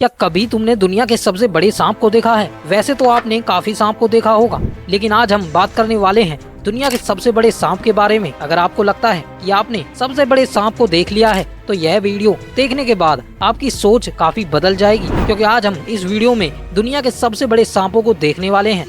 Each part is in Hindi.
क्या कभी तुमने दुनिया के सबसे बड़े सांप को देखा है? वैसे तो आपने काफी सांप को देखा होगा, लेकिन आज हम बात करने वाले हैं दुनिया के सबसे बड़े सांप के बारे में। अगर आपको लगता है कि आपने सबसे बड़े सांप को देख लिया है, तो यह वीडियो देखने के बाद आपकी सोच काफी बदल जाएगी, क्योंकि आज हम इस वीडियो में दुनिया के सबसे बड़े सांपों को देखने वाले हैं।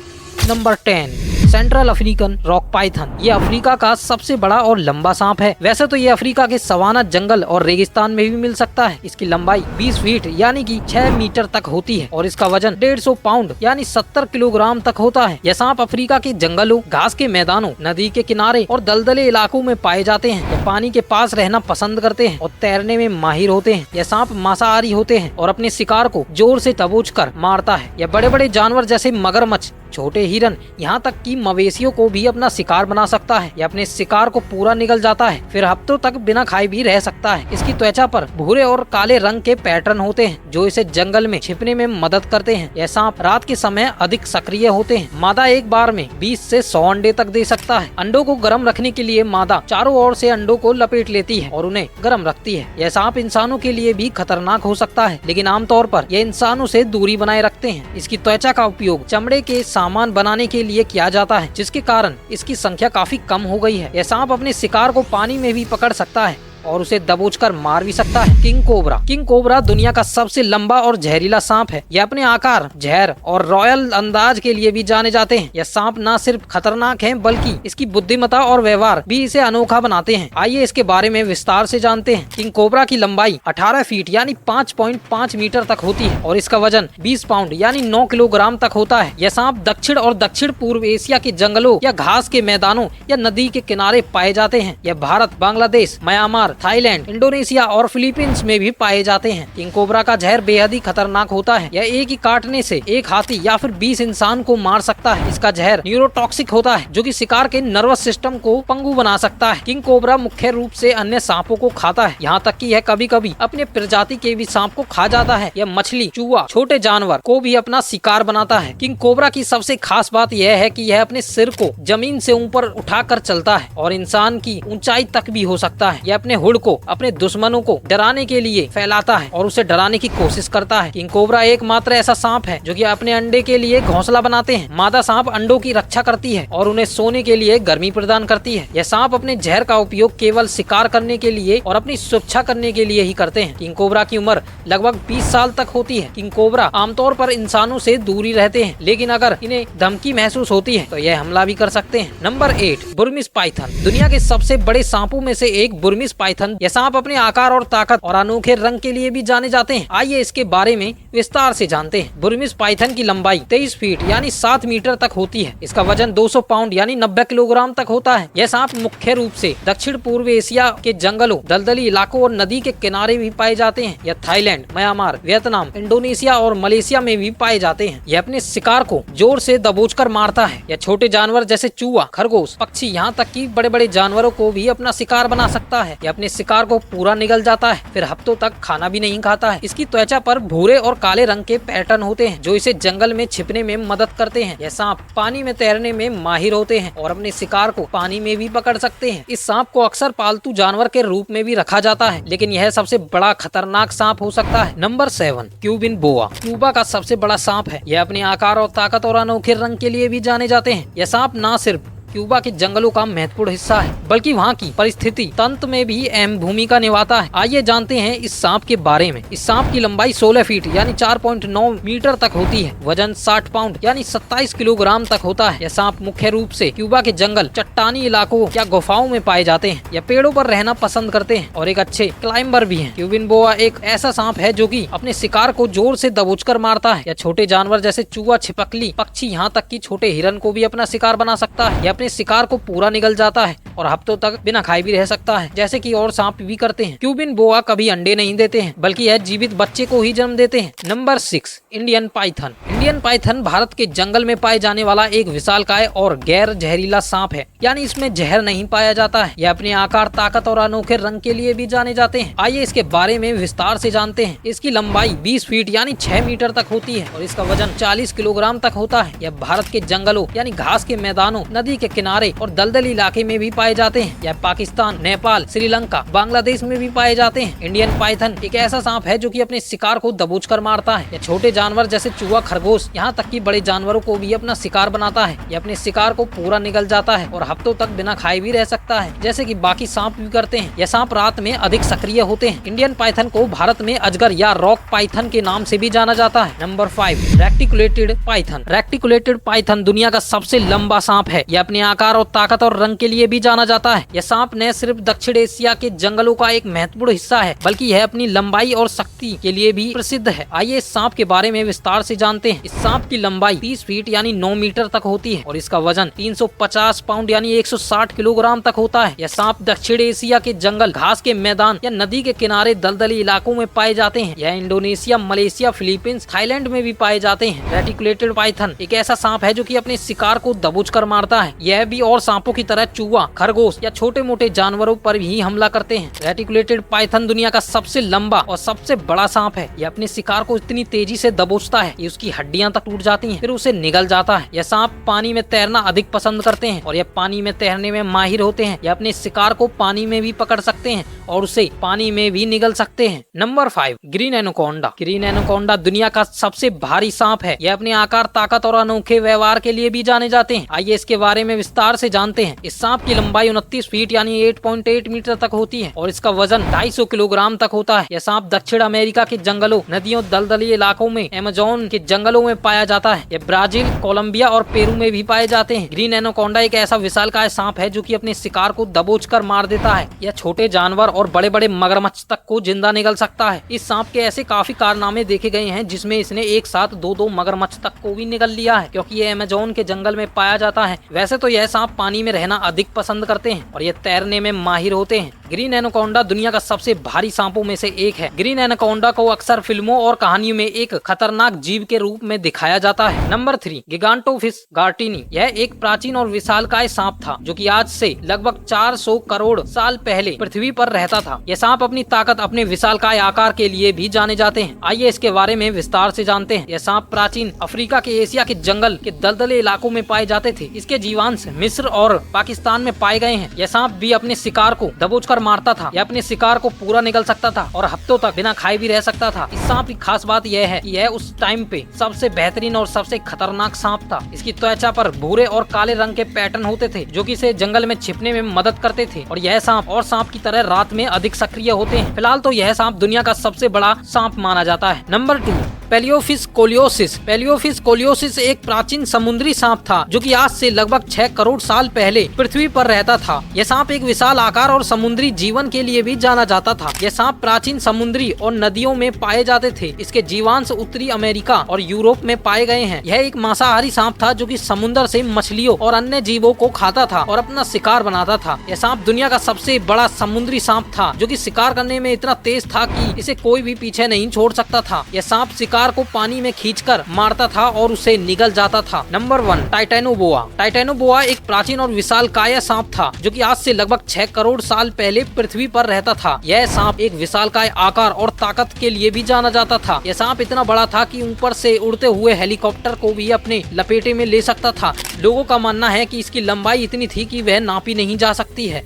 Number 10, central African rock Python. ये अफ्रीका का सबसे बड़ा और लंबा सांप है। वैसे तो ये अफ्रीका के सवाना, जंगल और रेगिस्तान में भी मिल सकता है। इसकी लंबाई 20 फीट यानी कि 6 मीटर तक होती है और इसका वजन 150 पाउंड यानी 70 किलोग्राम तक होता है। यह सांप अफ्रीका के जंगलों, घास के मैदानों, नदी के किनारे और दलदले इलाकों में पाए जाते हैं। यह पानी के पास रहना पसंद करते हैं और तैरने में माहिर होते हैं। यह सांप मांसाहारी होते हैं और अपने शिकार को जोर से दबोच कर मारता है। यह बड़े बड़े जानवर जैसे मगरमच्छ, छोटे हिरन, यहाँ तक कि मवेशियों को भी अपना शिकार बना सकता है। यह अपने शिकार को पूरा निगल जाता है, फिर हफ्तों तक बिना खाए भी रह सकता है। इसकी त्वचा पर भूरे और काले रंग के पैटर्न होते हैं, जो इसे जंगल में छिपने में मदद करते हैं। यह सांप रात के समय अधिक सक्रिय होते हैं। मादा एक बार में 20 से 100 अंडे तक दे सकता है। अंडों को गर्म रखने के लिए मादा चारों ओर से अंडों को लपेट लेती है और उन्हें गर्म रखती है। यह सांप इंसानों के लिए भी खतरनाक हो सकता है, लेकिन आमतौर पर यह इंसानों से दूरी बनाए रखते हैं। इसकी त्वचा का उपयोग चमड़े के सामान बनाने के लिए किया जाता है, जिसके कारण इसकी संख्या काफी कम हो गई है। यह सांप अपने शिकार को पानी में भी पकड़ सकता है और उसे दबोचकर मार भी सकता है। King cobra. किंग कोबरा दुनिया का सबसे लंबा और जहरीला सांप है। यह अपने आकार, जहर और रॉयल अंदाज के लिए भी जाने जाते हैं। यह सांप न सिर्फ खतरनाक है, बल्कि इसकी बुद्धिमत्ता और व्यवहार भी इसे अनोखा बनाते हैं। आइए इसके बारे में विस्तार से जानते हैं। किंग कोबरा की लंबाई 18 फीट यानी 5.5 मीटर तक होती है और इसका वजन 20 पाउंड यानी 9 किलोग्राम तक होता है। यह सांप दक्षिण और दक्षिण पूर्व एशिया के जंगलों या घास के मैदानों या नदी के किनारे पाए जाते हैं। यह Bharat, Bangladesh, Myanmar, Thailand, Indonesia और फिलीपींस में भी पाए जाते हैं। किंग कोबरा का जहर बेहद ही खतरनाक होता है। यह एक ही काटने से एक हाथी या फिर 20 इंसान को मार सकता है। इसका जहर न्यूरोटॉक्सिक होता है, जो कि शिकार के नर्वस सिस्टम को पंगु बना सकता है। किंग कोबरा मुख्य रूप से अन्य सांपों को खाता है, यहाँ तक कि यह कभी कभी अपने प्रजाति के भी सांप को खा जाता है। यह मछली, चूहा, छोटे जानवर को भी अपना शिकार बनाता है। किंग कोबरा की सबसे खास बात यह है कि यह अपने सिर को जमीन से ऊपर उठाकर चलता है और इंसान की ऊंचाई तक भी हो सकता है। यह अपने हुड को अपने दुश्मनों को डराने के लिए फैलाता है और उसे डराने की कोशिश करता है। किंग कोबरा एकमात्र ऐसा सांप है जो कि अपने अंडे के लिए घोंसला बनाते हैं। मादा सांप अंडों की रक्षा करती है और उन्हें सोने के लिए गर्मी प्रदान करती है। यह सांप अपने जहर का उपयोग केवल शिकार करने के लिए और अपनी सुरक्षा करने के लिए ही करते हैं। किंग कोबरा की उम्र लगभग 20 साल तक होती है। किंग कोबरा आमतौर पर इंसानों से दूरी रहते हैं, लेकिन अगर इन्हें धमकी महसूस होती है तो यह हमला भी कर सकते हैं। Number 8, Burmese python. दुनिया के सबसे बड़े सांपों में से एक बुर्मीज पाइथन। यह सांप अपने आकार और ताकत और अनोखे रंग के लिए भी जाने जाते हैं। आइए इसके बारे में विस्तार से जानते हैं। बुर्मीज पाइथन की लंबाई 23 फीट यानी 7 मीटर तक होती है। इसका वजन 200 पाउंड यानी 90 किलोग्राम तक होता है। यह सांप मुख्य रूप से दक्षिण पूर्व एशिया के जंगलों, दलदली इलाकों और नदी के किनारे भी पाए जाते हैं। यह थाईलैंड, म्यांमार, वियतनाम, इंडोनेशिया और मलेशिया में भी पाए जाते हैं। यह अपने शिकार को जोर से दबोचकर मारता है। यह छोटे जानवर जैसे चूहा, खरगोश, पक्षी, यहाँ तक कि बड़े बड़े जानवरों को भी अपना शिकार बना सकता है। यह अपने शिकार को पूरा निगल जाता है, फिर हफ्तों तक खाना भी नहीं खाता है। इसकी त्वचा पर भूरे और काले रंग के पैटर्न होते हैं, जो इसे जंगल में छिपने में मदद करते हैं। यह सांप पानी में तैरने में माहिर होते हैं और अपने शिकार को पानी में भी पकड़ सकते हैं। इस सांप को अक्सर पालतू जानवर के रूप में भी रखा जाता है, लेकिन यह सबसे बड़ा खतरनाक सांप हो सकता है। नंबर 7, क्यूबिन बोआ। क्यूबा का सबसे बड़ा सांप है। यह अपने आकार और ताकत और अनोखे रंग के लिए भी जाने जाते हैं। यह सांप न सिर्फ क्यूबा के जंगलों का महत्वपूर्ण हिस्सा है, बल्कि वहाँ की परिस्थिति तंत्र में भी अहम भूमिका निभाता है। आइए जानते हैं इस सांप के बारे में। इस सांप की लंबाई 16 फीट यानी 4.9 मीटर तक होती है। वजन 60 पाउंड यानी 27 किलोग्राम तक होता है। यह सांप मुख्य रूप से क्यूबा के जंगल, चट्टानी इलाकों या गुफाओं में पाए जाते हैं। यह पेड़ों पर रहना पसंद करते हैं और एक अच्छे क्लाइंबर भी हैं। क्यूबिन बोआ एक ऐसा सांप है जो कि अपने शिकार को जोर से दबोचकर मारता है। यह छोटे जानवर जैसे चूहा, छिपकली, पक्षी, यहाँ तक कि छोटे हिरन को भी अपना शिकार बना सकता है। यह अपने शिकार को पूरा निगल जाता है और हफ्तों तक बिना खाए भी रह सकता है, जैसे कि और सांप भी करते हैं। क्यूबिन बोआ कभी अंडे नहीं देते हैं, बल्कि यह जीवित बच्चे को ही जन्म देते हैं। Number 6, Indian Python. Indian Python Bharat के जंगल में पाए जाने वाला एक विशालकाय और गैर जहरीला सांप है, यानी इसमें जहर नहीं पाया जाता है। यह अपने आकार, ताकत और अनोखे रंग के लिए भी जाने जाते हैं। आइए इसके बारे में विस्तार से जानते हैं। इसकी लंबाई 20 फीट यानी 6 मीटर तक होती है और इसका वजन 40 किलोग्राम तक होता है। यह भारत के जंगलों यानी घास के मैदानों, नदी के किनारे और दलदली इलाके में भी पाए जाते हैं। यह पाकिस्तान, नेपाल, श्रीलंका, बांग्लादेश में भी पाए जाते हैं। इंडियन पाइथन एक ऐसा सांप है जो कि अपने शिकार को दबोचकर मारता है। यह छोटे जानवर जैसे चूहा, खरगोश, यहाँ तक कि बड़े जानवरों को भी अपना शिकार बनाता है। यह अपने शिकार को पूरा निगल जाता है और हफ्तों तक बिना खाए भी रह सकता है, जैसे कि बाकी सांप भी करते हैं। यह सांप रात में अधिक सक्रिय होते हैं। इंडियन पाइथन को भारत में अजगर या रॉक पाइथन के नाम से भी जाना जाता है। Number 5, reticulated python. Reticulated python दुनिया का सबसे लंबा सांप है। यह अपने आकार और ताकत और रंग के लिए भी जाना जाता है। यह सांप न सिर्फ दक्षिण एशिया के जंगलों का एक महत्वपूर्ण हिस्सा है, बल्कि यह अपनी लंबाई और शक्ति के लिए भी प्रसिद्ध है। आइए इस सांप के बारे में विस्तार से जानते हैं। इस सांप की लंबाई 30 फीट यानी 9 मीटर तक होती है और इसका वजन 350 पाउंड यानी 160 किलोग्राम तक होता है। यह सांप दक्षिण एशिया के जंगल, घास के मैदान या नदी के किनारे दलदली इलाकों में पाए जाते हैं। यह इंडोनेशिया, मलेशिया, फिलीपींस, थाईलैंड में भी पाए जाते हैं। रेटिकुलेटेड पाइथन एक ऐसा सांप है जो कि अपने शिकार को दबोचकर मारता है। यह भी और सांपों की तरह चूहा, खरगोश या छोटे मोटे जानवरों पर भी हमला करते हैं। रेटिकुलेटेड पाइथन दुनिया का सबसे लंबा और सबसे बड़ा सांप है। यह अपने शिकार को इतनी तेजी से दबोचता है कि उसकी हड्डियां तक टूट जाती हैं, फिर उसे निगल जाता है। यह सांप पानी में तैरना अधिक पसंद करते हैं और यह पानी में तैरने में माहिर होते हैं। यह अपने शिकार को पानी में भी पकड़ सकते हैं और उसे पानी में भी निगल सकते हैं। Number 5, green anaconda. Green anaconda दुनिया का सबसे भारी सांप है। यह अपने आकार, ताकत और अनोखे व्यवहार के लिए भी जाने जाते हैं। आइए इसके बारे में विस्तार से जानते हैं। इस सांप की लंबाई 29 फीट यानी 8.8 मीटर तक होती है और इसका वजन 250 किलोग्राम तक होता है। यह सांप दक्षिण अमेरिका के जंगलों, नदियों, दलदली इलाकों में, अमेज़न के जंगलों में पाया जाता है। यह ब्राजील, कोलंबिया और पेरू में भी पाए जाते हैं। ग्रीन एनाकोंडा एक ऐसा विशालकाय सांप है जो कि अपने शिकार को दबोचकर मार देता है। यह छोटे जानवर और बड़े बड़े मगरमच्छ तक को जिंदा निगल सकता है। इस सांप के ऐसे काफी कारनामे देखे गए हैं जिसमें इसने एक साथ 2 मगरमच्छ तक को भी निगल लिया है, क्योंकि यह अमेज़न के जंगल में पाया जाता है। वैसे तो यह सांप पानी में रहना अधिक पसंद करते हैं और यह तैरने में माहिर होते हैं। ग्रीन एनाकोंडा दुनिया का सबसे भारी सांपों में से एक है। ग्रीन एनाकोंडा को अक्सर फिल्मों और कहानियों में एक खतरनाक जीव के रूप में दिखाया जाता है। नंबर 3, गिगांटोफिश गार्टिनी। यह एक प्राचीन और विशालकाय सांप था जो कि आज से लगभग 400 करोड़ साल पहले पृथ्वी पर रहता था। यह सांप अपनी ताकत, अपने विशालकाय आकार के लिए भी जाने जाते हैं। आइए इसके बारे में विस्तार से जानते हैं। यह सांप प्राचीन अफ्रीका के, एशिया के जंगल के दलदले इलाकों में पाए जाते थे। इसके जीवांश मिस्र और पाकिस्तान में पाए गए हैं। यह सांप भी अपने शिकार को दबोचकर मारता था। यह अपने शिकार को पूरा निगल सकता था और हफ्तों तक बिना खाए भी रह सकता था। इस सांप की खास बात यह है कि यह उस टाइम पे सबसे बेहतरीन और सबसे खतरनाक सांप था। इसकी त्वचा पर भूरे और काले रंग के पैटर्न होते थे जो कि इसे जंगल में छिपने में मदद करते थे और यह सांप और सांप की तरह रात में अधिक सक्रिय होते हैं। फिलहाल तो यह सांप दुनिया का सबसे बड़ा सांप माना जाता है। नंबर 2, पेलियोफिस कोलियोसिस। पेलियोफिस कोलियोसिस एक प्राचीन समुद्री सांप था जो कि आज से लगभग 6 करोड़ साल पहले पृथ्वी पर रहता था। यह सांप एक विशाल आकार और समुद्री जीवन के लिए भी जाना जाता था। यह सांप प्राचीन समुद्री और नदियों में पाए जाते थे। इसके जीवांश उत्तरी अमेरिका और यूरोप में पाए गए हैं। यह एक मांसाहारी सांप था जो कि समुद्र से मछलियों और अन्य जीवों को खाता था और अपना शिकार बनाता था। यह सांप दुनिया का सबसे बड़ा समुद्री सांप था जो कि शिकार करने में इतना तेज था कि इसे कोई भी पीछे नहीं छोड़ सकता था। यह सांप शिकार को पानी में खींचकर मारता था और उसे निगल जाता था। Number 1, Titanoboa. टाइटेनोबोआ एक प्राचीन और विशालकाय सांप था जो कि आज से लगभग 6 करोड़ साल पहले पृथ्वी पर रहता था। यह सांप एक विशालकाय आकार और ताकत के लिए भी जाना जाता था। यह सांप इतना बड़ा था कि ऊपर से उड़ते हुए हेलीकॉप्टर को भी अपने लपेटे में ले सकता था। लोगों का मानना है कि इसकी लंबाई इतनी थी कि वह नापी नहीं जा सकती है।